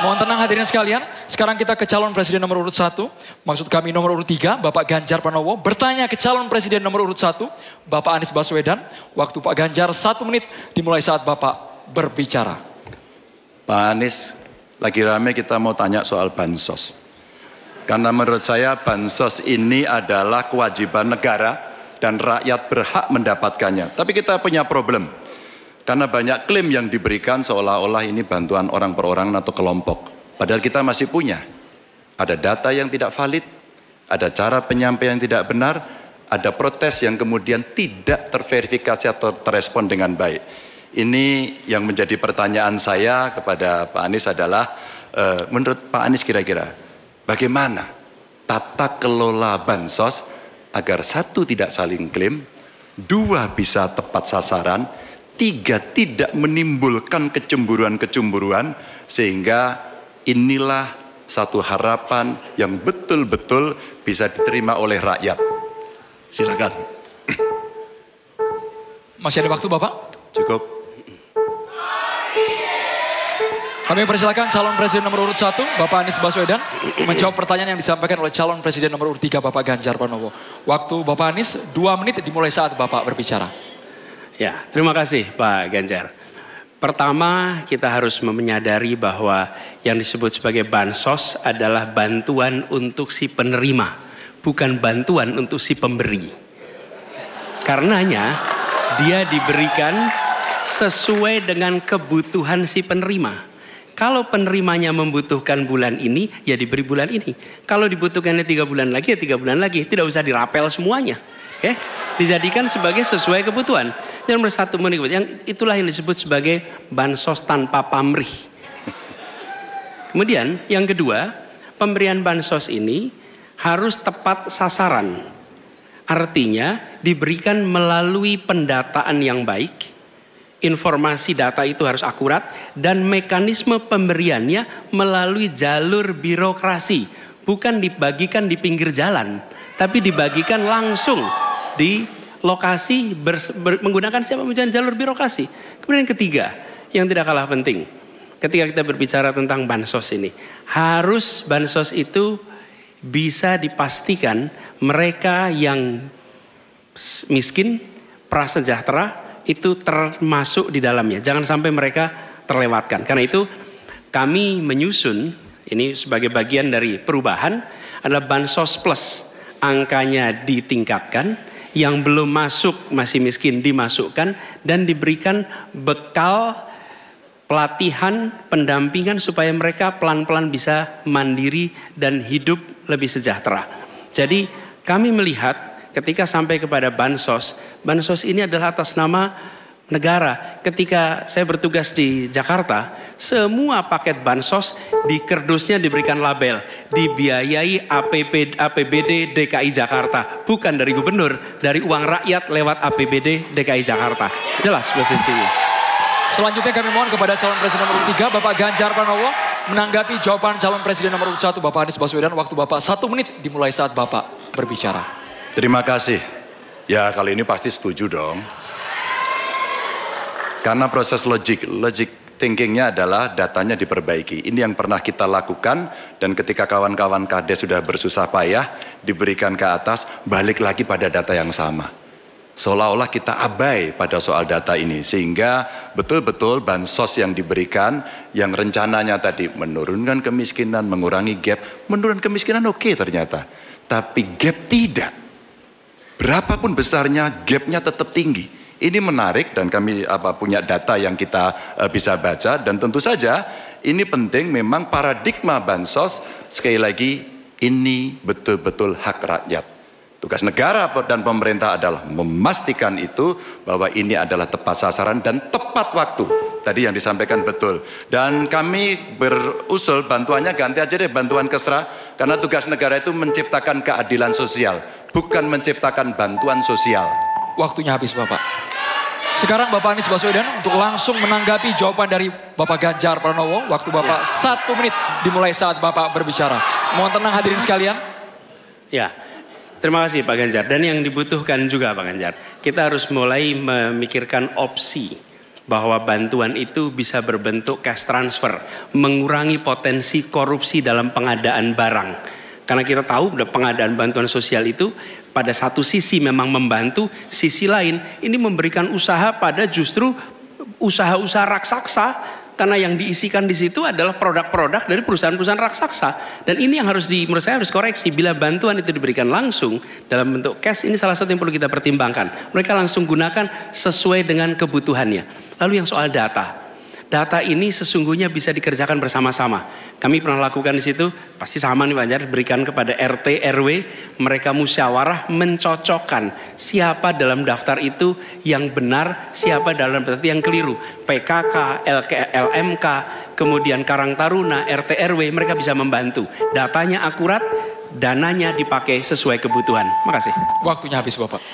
Mohon tenang hadirin sekalian. Sekarang kita ke calon presiden nomor urut 1. Maksud kami nomor urut 3, Bapak Ganjar Pranowo. Bertanya ke calon presiden nomor urut 1, Bapak Anies Baswedan. Waktu Pak Ganjar 1 menit dimulai saat Bapak berbicara. Pak Anies, lagi rame kita mau tanya soal bansos. Karena menurut saya bansos ini adalah kewajiban negara dan rakyat berhak mendapatkannya. Tapi kita punya problem. Karena banyak klaim yang diberikan seolah-olah ini bantuan orang per orang atau kelompok. Padahal kita masih punya. Ada data yang tidak valid, ada cara penyampaian yang tidak benar, ada protes yang kemudian tidak terverifikasi atau terrespon dengan baik. Ini yang menjadi pertanyaan saya kepada Pak Anies adalah, menurut Pak Anies kira-kira, bagaimana tata kelola bansos agar 1, tidak saling klaim, 2, bisa tepat sasaran, 3, tidak menimbulkan kecemburuan-kecemburuan, sehingga inilah satu harapan yang betul-betul bisa diterima oleh rakyat. Silakan. Masih ada waktu Bapak? Cukup. Kami persilakan calon presiden nomor urut 1, Bapak Anies Baswedan, menjawab pertanyaan yang disampaikan oleh calon presiden nomor urut 3, Bapak Ganjar Pranowo. Waktu Bapak Anies 2 menit dimulai saat Bapak berbicara. Ya, terima kasih Pak Ganjar. Pertama, kita harus menyadari bahwa yang disebut sebagai bansos adalah bantuan untuk si penerima, bukan bantuan untuk si pemberi. Karenanya, dia diberikan sesuai dengan kebutuhan si penerima. Kalau penerimanya membutuhkan bulan ini, ya diberi bulan ini. Kalau dibutuhkannya 3 bulan lagi, ya 3 bulan lagi. Tidak usah dirapel semuanya. Ya, dijadikan sebagai sesuai kebutuhan. Yang nomor 1, yang itulah yang disebut sebagai bansos tanpa pamrih. Kemudian yang kedua, pemberian bansos ini harus tepat sasaran. Artinya diberikan melalui pendataan yang baik, informasi data itu harus akurat, dan mekanisme pemberiannya melalui jalur birokrasi. Bukan dibagikan di pinggir jalan, tapi dibagikan langsung di lokasi menggunakan siapa menggunakan jalur birokrasi. Kemudian yang ketiga, yang tidak kalah penting, ketika kita berbicara tentang bansos ini, harus bansos itu bisa dipastikan mereka yang miskin, prasejahtera itu termasuk di dalamnya. Jangan sampai mereka terlewatkan. Karena itu kami menyusun ini sebagai bagian dari perubahan adalah bansos plus, angkanya ditingkatkan. Yang belum masuk masih miskin dimasukkan dan diberikan bekal pelatihan, pendampingan supaya mereka pelan-pelan bisa mandiri dan hidup lebih sejahtera. Jadi kami melihat ketika sampai kepada bansos, bansos ini adalah atas nama negara. Ketika saya bertugas di Jakarta, semua paket bansos di kerdusnya diberikan label dibiayai APBD DKI Jakarta, bukan dari gubernur, dari uang rakyat lewat APBD DKI Jakarta. Jelas posisinya. Selanjutnya kami mohon kepada calon presiden nomor 3, Bapak Ganjar Pranowo, menanggapi jawaban calon presiden nomor 1, Bapak Anies Baswedan. Waktu Bapak 1 menit dimulai saat Bapak berbicara. Terima kasih. Ya, kali ini pasti setuju dong. Karena proses logic thinkingnya adalah datanya diperbaiki. Ini yang pernah kita lakukan, dan ketika kawan-kawan KD sudah bersusah payah diberikan ke atas, balik lagi pada data yang sama. Seolah-olah kita abai pada soal data ini, sehingga betul-betul bansos yang diberikan, yang rencananya tadi menurunkan kemiskinan, mengurangi gap, menurunkan kemiskinan oke ternyata, tapi gap tidak. Berapapun besarnya, gapnya tetap tinggi. Ini menarik dan kami punya data yang kita bisa baca, dan tentu saja ini penting. Memang paradigma bansos, sekali lagi ini betul-betul hak rakyat. Tugas negara dan pemerintah adalah memastikan itu, bahwa ini adalah tepat sasaran dan tepat waktu. Tadi yang disampaikan betul. Dan kami berusul bantuannya ganti aja deh, bantuan kesra, karena tugas negara itu menciptakan keadilan sosial, bukan menciptakan bantuan sosial. Waktunya habis Bapak. Sekarang Bapak Anies Baswedan untuk langsung menanggapi jawaban dari Bapak Ganjar Pranowo. Waktu Bapak 1 menit dimulai saat Bapak berbicara. Mohon tenang hadirin sekalian. Ya, terima kasih Pak Ganjar. Dan yang dibutuhkan juga Pak Ganjar, kita harus mulai memikirkan opsi. bahwa bantuan itu bisa berbentuk cash transfer, mengurangi potensi korupsi dalam pengadaan barang. Karena kita tahu pengadaan bantuan sosial itu pada satu sisi memang membantu, sisi lain ini memberikan usaha pada justru usaha-usaha raksasa. Karena yang diisikan di situ adalah produk-produk dari perusahaan-perusahaan raksasa. Dan ini yang menurut saya harus koreksi. Bila bantuan itu diberikan langsung dalam bentuk cash, ini salah satu yang perlu kita pertimbangkan. Mereka langsung gunakan sesuai dengan kebutuhannya. Lalu yang soal data. Data ini sesungguhnya bisa dikerjakan bersama-sama. Kami pernah lakukan di situ, pasti sama nih Pak Ganjar, berikan kepada RT, RW, mereka musyawarah mencocokkan siapa dalam daftar itu yang benar, siapa dalam daftar itu yang keliru. PKK, LMK, kemudian Karang Taruna, RT, RW, mereka bisa membantu. Datanya akurat, dananya dipakai sesuai kebutuhan. Makasih. Waktunya habis Bapak.